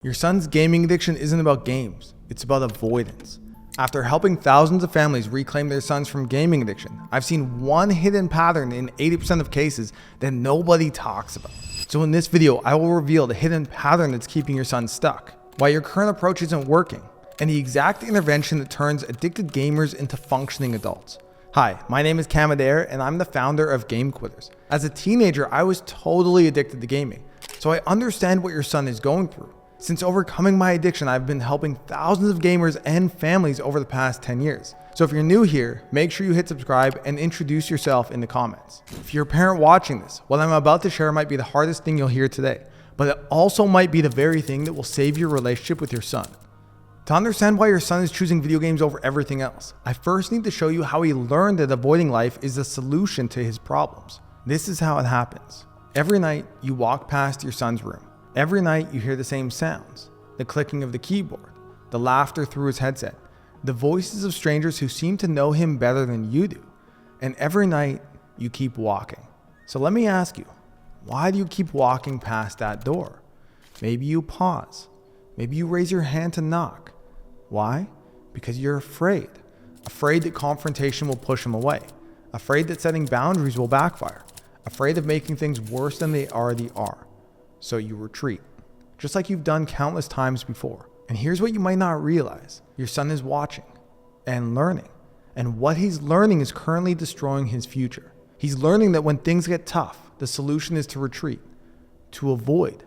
Your son's gaming addiction isn't about games, it's about avoidance. After helping thousands of families reclaim their sons from gaming addiction, I've seen one hidden pattern in 80% of cases that nobody talks about. So in this video, I will reveal the hidden pattern that's keeping your son stuck, why your current approach isn't working, and the exact intervention that turns addicted gamers into functioning adults. Hi, my name is Adair, and I'm the founder of Game Quitters. As a teenager, I was totally addicted to gaming, so I understand what your son is going through. Since overcoming my addiction, I've been helping thousands of gamers and families over the past 10 years. So if you're new here, make sure you hit subscribe and introduce yourself in the comments. If you're a parent watching this, what I'm about to share might be the hardest thing you'll hear today, but it also might be the very thing that will save your relationship with your son. To understand why your son is choosing video games over everything else, I first need to show you how he learned that avoiding life is the solution to his problems. This is how it happens. Every night, you walk past your son's room. Every night you hear the same sounds, the clicking of the keyboard, the laughter through his headset, the voices of strangers who seem to know him better than you do. And every night you keep walking. So let me ask you, why do you keep walking past that door? Maybe you pause. Maybe you raise your hand to knock. Why? Because you're afraid. Afraid that confrontation will push him away. Afraid that setting boundaries will backfire. Afraid of making things worse than they already are. So you retreat, just like you've done countless times before. And here's what you might not realize. Your son is watching and learning. And what he's learning is currently destroying his future. He's learning that when things get tough, the solution is to retreat, to avoid,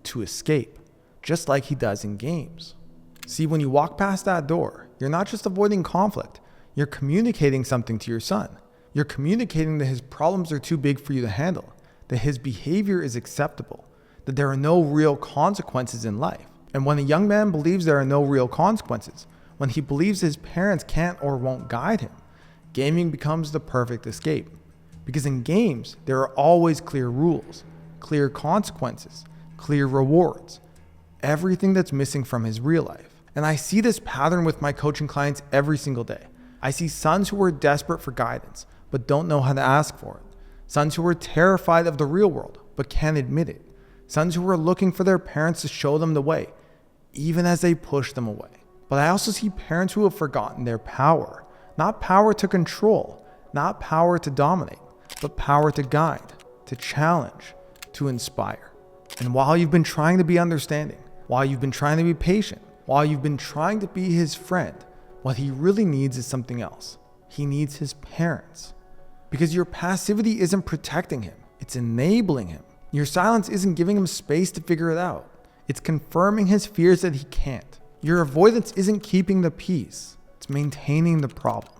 to escape, just like he does in games. See, when you walk past that door, you're not just avoiding conflict, you're communicating something to your son. You're communicating that his problems are too big for you to handle, that his behavior is acceptable, that there are no real consequences in life. And when a young man believes there are no real consequences, when he believes his parents can't or won't guide him, gaming becomes the perfect escape. Because in games, there are always clear rules, clear consequences, clear rewards, everything that's missing from his real life. And I see this pattern with my coaching clients every single day. I see sons who are desperate for guidance, but don't know how to ask for it. Sons who are terrified of the real world, but can't admit it. Sons who are looking for their parents to show them the way, even as they push them away. But I also see parents who have forgotten their power. Not power to control, not power to dominate, but power to guide, to challenge, to inspire. And while you've been trying to be understanding, while you've been trying to be patient, while you've been trying to be his friend, what he really needs is something else. He needs his parents. Because your passivity isn't protecting him, it's enabling him. Your silence isn't giving him space to figure it out. It's confirming his fears that he can't. Your avoidance isn't keeping the peace. It's maintaining the problem.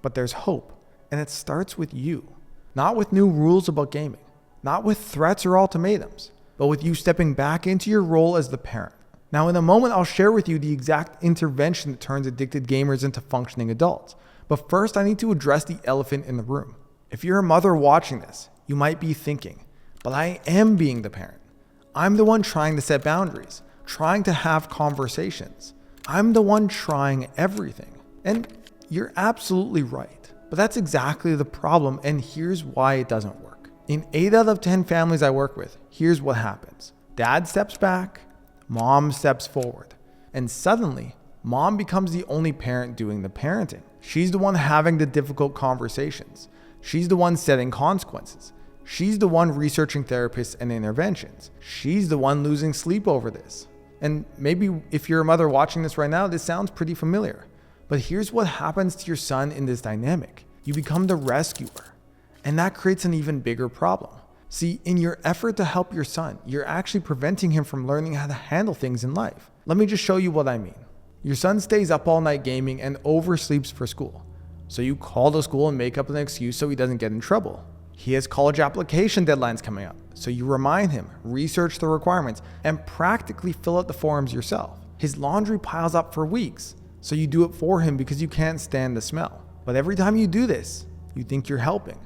But there's hope, and it starts with you. Not with new rules about gaming, not with threats or ultimatums, but with you stepping back into your role as the parent. Now, in a moment, I'll share with you the exact intervention that turns addicted gamers into functioning adults. But first, I need to address the elephant in the room. If you're a mother watching this, you might be thinking, but I am being the parent. I'm the one trying to set boundaries, trying to have conversations. I'm the one trying everything. And you're absolutely right. But that's exactly the problem, and here's why it doesn't work. In 8 out of 10 families I work with, here's what happens. Dad steps back, mom steps forward, and suddenly, mom becomes the only parent doing the parenting. She's the one having the difficult conversations. She's the one setting consequences. She's the one researching therapists and interventions. She's the one losing sleep over this. And maybe if you're a mother watching this right now, this sounds pretty familiar. But here's what happens to your son in this dynamic. You become the rescuer. And that creates an even bigger problem. See, in your effort to help your son, you're actually preventing him from learning how to handle things in life. Let me just show you what I mean. Your son stays up all night gaming and oversleeps for school. So you call the school and make up an excuse so he doesn't get in trouble. He has college application deadlines coming up, so you remind him, research the requirements, and practically fill out the forms yourself. His laundry piles up for weeks, so you do it for him because you can't stand the smell. But every time you do this, you think you're helping,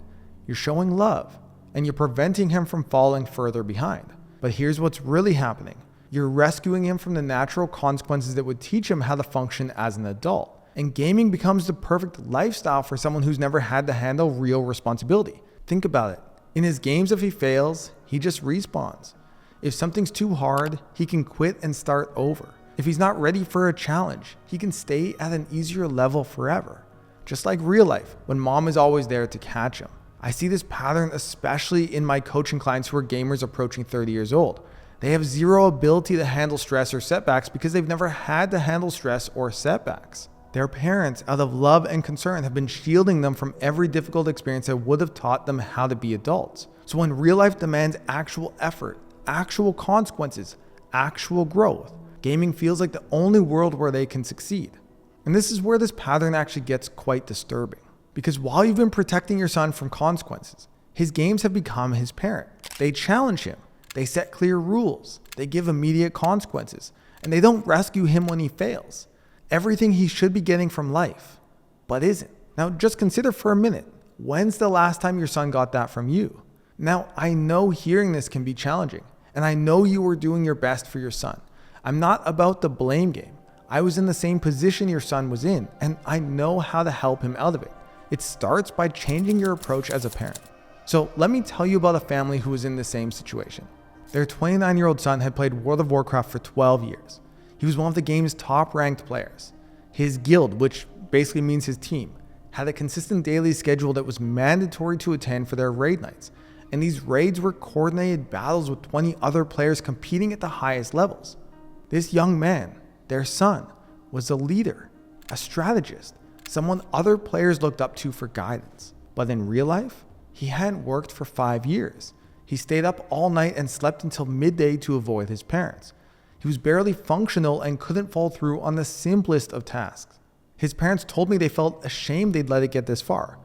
you're showing love, and you're preventing him from falling further behind. But here's what's really happening. You're rescuing him from the natural consequences that would teach him how to function as an adult. And gaming becomes the perfect lifestyle for someone who's never had to handle real responsibility. Think about it. In his games, if he fails, he just respawns. If something's too hard, he can quit and start over. If he's not ready for a challenge, he can stay at an easier level forever. Just like real life, when mom is always there to catch him. I see this pattern especially in my coaching clients who are gamers approaching 30 years old. They have zero ability to handle stress or setbacks because they've never had to handle stress or setbacks. Their parents, out of love and concern, have been shielding them from every difficult experience that would have taught them how to be adults. So when real life demands actual effort, actual consequences, actual growth, gaming feels like the only world where they can succeed. And this is where this pattern actually gets quite disturbing. Because while you've been protecting your son from consequences, his games have become his parent. They challenge him. They set clear rules. They give immediate consequences. And they don't rescue him when he fails. Everything he should be getting from life, but isn't. Now just consider for a minute, when's the last time your son got that from you? Now I know hearing this can be challenging, and I know you were doing your best for your son. I'm not about the blame game. I was in the same position your son was in, and I know how to help him out of it. It starts by changing your approach as a parent. So let me tell you about a family who was in the same situation. Their 29-year-old son had played World of Warcraft for 12 years. He was one of the game's top ranked players. His guild, which basically means his team, had a consistent daily schedule that was mandatory to attend for their raid nights. And these raids were coordinated battles with 20 other players competing at the highest levels. This young man, their son, was a leader, a strategist, someone other players looked up to for guidance. But in real life, he hadn't worked for 5 years. He stayed up all night and slept until midday to avoid his parents. He was barely functional and couldn't follow through on the simplest of tasks. His parents told me they felt ashamed they'd let it get this far.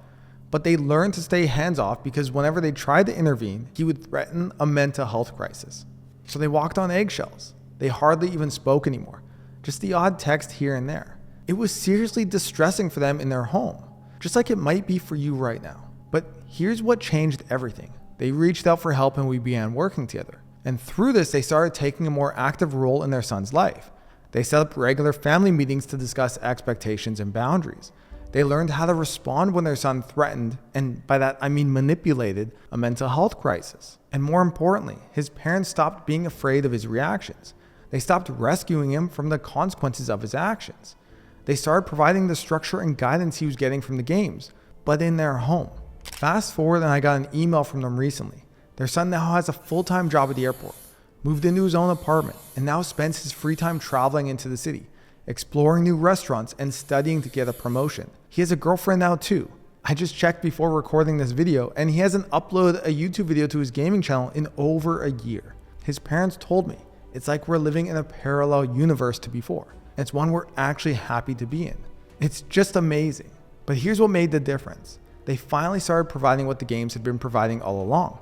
But they learned to stay hands-off because whenever they tried to intervene, he would threaten a mental health crisis. So they walked on eggshells. They hardly even spoke anymore. Just the odd text here and there. It was seriously distressing for them in their home, just like it might be for you right now. But here's what changed everything. They reached out for help and we began working together. And through this, they started taking a more active role in their son's life. They set up regular family meetings to discuss expectations and boundaries. They learned how to respond when their son threatened, and by that I mean manipulated, a mental health crisis. And more importantly, his parents stopped being afraid of his reactions. They stopped rescuing him from the consequences of his actions. They started providing the structure and guidance he was getting from the games, but in their home. Fast forward and I got an email from them recently. Their son now has a full-time job at the airport, moved into his own apartment, and now spends his free time traveling into the city, exploring new restaurants and studying to get a promotion. He has a girlfriend now too. I just checked before recording this video and he hasn't uploaded a YouTube video to his gaming channel in over a year. His parents told me it's like we're living in a parallel universe to before. It's one we're actually happy to be in. It's just amazing. But here's what made the difference. They finally started providing what the games had been providing all along.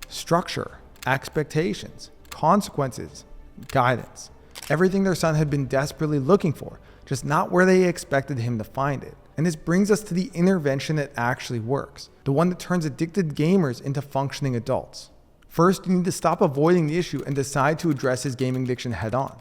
Structure, expectations, consequences, guidance. Everything their son had been desperately looking for, just not where they expected him to find it. And this brings us to the intervention that actually works, the one that turns addicted gamers into functioning adults. First, you need to stop avoiding the issue and decide to address his gaming addiction head on.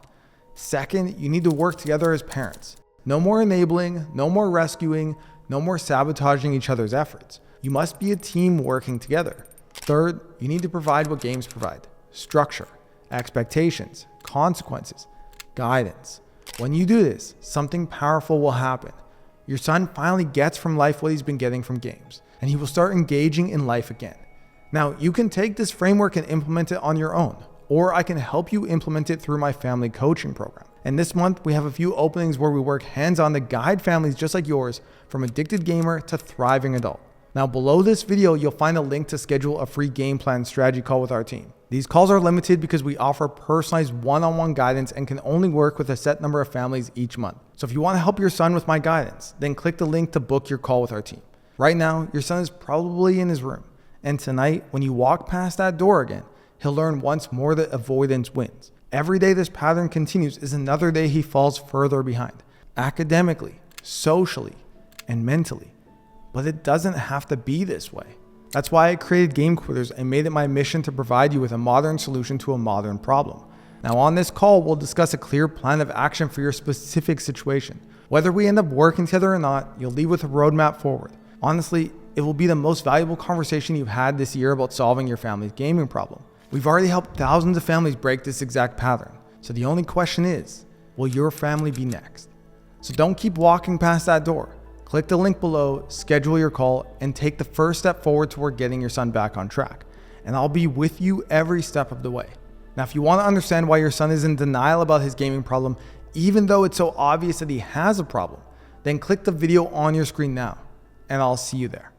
Second, you need to work together as parents. No more enabling, no more rescuing, no more sabotaging each other's efforts. You must be a team working together. Third, you need to provide what games provide: structure, expectations, consequences, guidance. When you do this, something powerful will happen. Your son finally gets from life what he's been getting from games, and he will start engaging in life again. Now, you can take this framework and implement it on your own, or I can help you implement it through my family coaching program. And this month, we have a few openings where we work hands-on to guide families just like yours from addicted gamer to thriving adult. Now, below this video, you'll find a link to schedule a free game plan strategy call with our team. These calls are limited because we offer personalized one-on-one guidance and can only work with a set number of families each month. So if you want to help your son with my guidance, then click the link to book your call with our team. Right now, your son is probably in his room. And tonight, when you walk past that door again, he'll learn once more that avoidance wins. Every day this pattern continues is another day he falls further behind, academically, socially, and mentally. But it doesn't have to be this way. That's why I created Game Quitters and made it my mission to provide you with a modern solution to a modern problem. Now on this call, we'll discuss a clear plan of action for your specific situation. Whether we end up working together or not, you'll leave with a roadmap forward. Honestly, it will be the most valuable conversation you've had this year about solving your family's gaming problem. We've already helped thousands of families break this exact pattern. So the only question is, will your family be next? So don't keep walking past that door. Click the link below, schedule your call, and take the first step forward toward getting your son back on track. And I'll be with you every step of the way. Now, if you want to understand why your son is in denial about his gaming problem, even though it's so obvious that he has a problem, then click the video on your screen now, and I'll see you there.